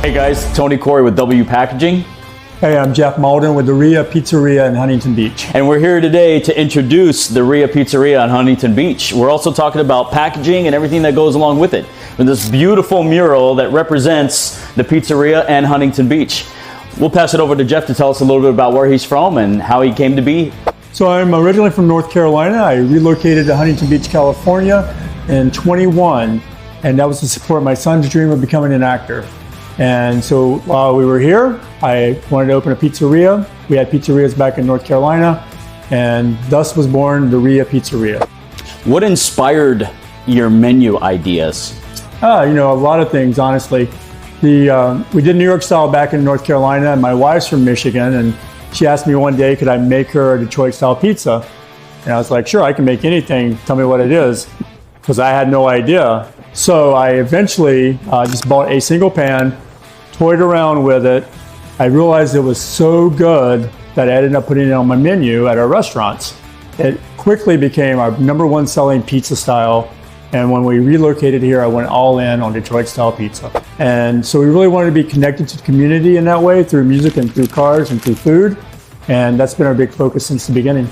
Hey guys, Tony Corey with W Packaging. Hey, I'm Jeff Malden with the Ria Pizzeria in Huntington Beach. And we're here today to introduce the Ria Pizzeria on Huntington Beach. We're also talking about packaging and everything that goes along with it. And this beautiful mural that represents the pizzeria and Huntington Beach. We'll pass it over to Jeff to tell us a little bit about where he's from and how he came to be. So I'm originally from North Carolina. I relocated to Huntington Beach, California in 21, and that was to support my son's dream of becoming an actor. And so while we were here, I wanted to open a pizzeria. We had pizzerias back in North Carolina, and thus was born the Ria Pizzeria. What inspired your menu ideas? A lot of things, honestly. We did New York style back in North Carolina, and my wife's from Michigan, and she asked me one day, could I make her a Detroit style pizza? And I was like, sure, I can make anything. Tell me what it is, because I had no idea. So I eventually just bought a single pan, toyed around with it. I realized it was so good that I ended up putting it on my menu at our restaurants. It quickly became our #1 selling pizza style. And when we relocated here, I went all in on Detroit style pizza. And so we really wanted to be connected to the community in that way, through music and through cars and through food. And that's been our big focus since the beginning.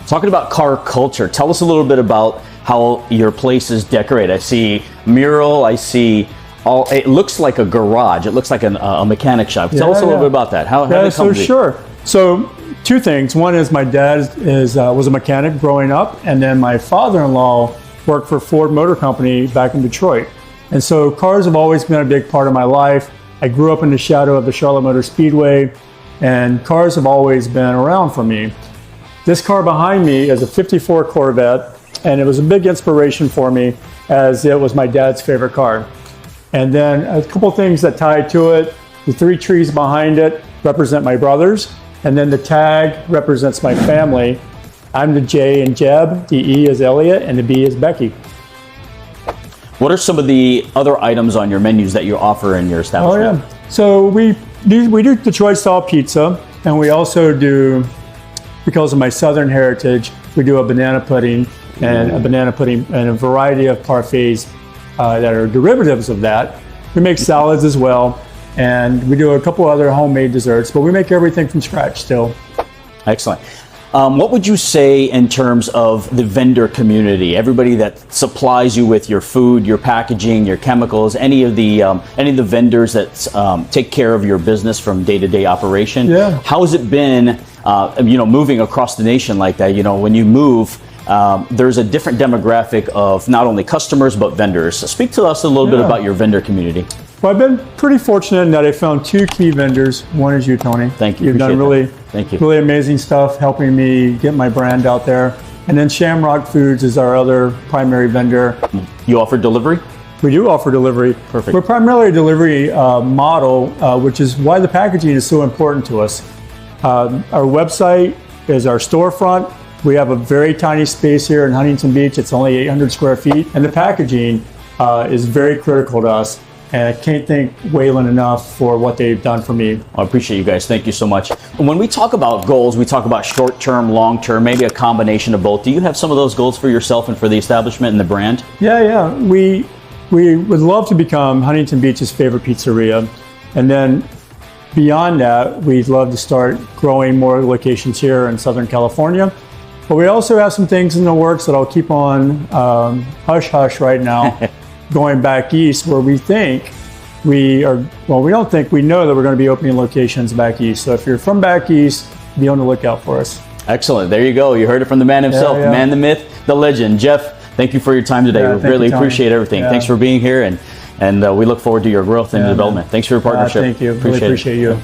Talking about car culture, tell us a little bit about how your place is decorated. I see mural, I see it looks like a garage. It looks like a mechanic shop. Tell us a little bit about that. How did it come to be? Sure. So two things. One is my dad was a mechanic growing up, and then my father-in-law worked for Ford Motor Company back in Detroit. And so cars have always been a big part of my life. I grew up in the shadow of the Charlotte Motor Speedway, and cars have always been around for me. This car behind me is a '54 Corvette, and it was a big inspiration for me as it was my dad's favorite car. And then a couple things that tied to it. The 3 trees behind it represent my brothers, and then the tag represents my family. I'm the J in Jeb, the E is Elliot, and the B is Becky. What are some of the other items on your menus that you offer in your establishment? Oh yeah, so we do Detroit style pizza, and we also do, because of my southern heritage, we do a banana pudding and a variety of parfaits that are derivatives of that. We make salads as well, and we do a couple other homemade desserts, but we make everything from scratch still. Excellent. What would you say in terms of the vendor community? Everybody that supplies you with your food, your packaging, your chemicals, any of the vendors that take care of your business from day-to-day operation. Yeah. How has it been, moving across the nation like that? When you move, there's a different demographic of not only customers but vendors. So speak to us a little bit about your vendor community. Well, I've been pretty fortunate in that I found 2 key vendors. One is you, Tony. Thank you. You've done really amazing stuff helping me get my brand out there. And then Shamrock Foods is our other primary vendor. You offer delivery? We do offer delivery. Perfect. We're primarily a delivery model, which is why the packaging is so important to us. Our website is our storefront. We have a very tiny space here in Huntington Beach. It's only 800 square feet. And the packaging is very critical to us. And I can't thank Wayland enough for what they've done for me. I appreciate you guys. Thank you so much. When we talk about goals, we talk about short-term, long-term, maybe a combination of both. Do you have some of those goals for yourself and for the establishment and the brand? Yeah. We would love to become Huntington Beach's favorite pizzeria. And then beyond that, we'd love to start growing more locations here in Southern California. But we also have some things in the works that I'll keep on hush-hush right now. Going back east, where we think we know that we're going to be opening locations back east. So if you're from back east, be on the lookout for us. Excellent. There you go. You heard it from the man himself, the man, the myth, the legend. Jeff, thank you for your time today. We really appreciate everything. Thanks for being here, and we look forward to your growth and development. Thanks for your partnership. Thank you. Really appreciate you.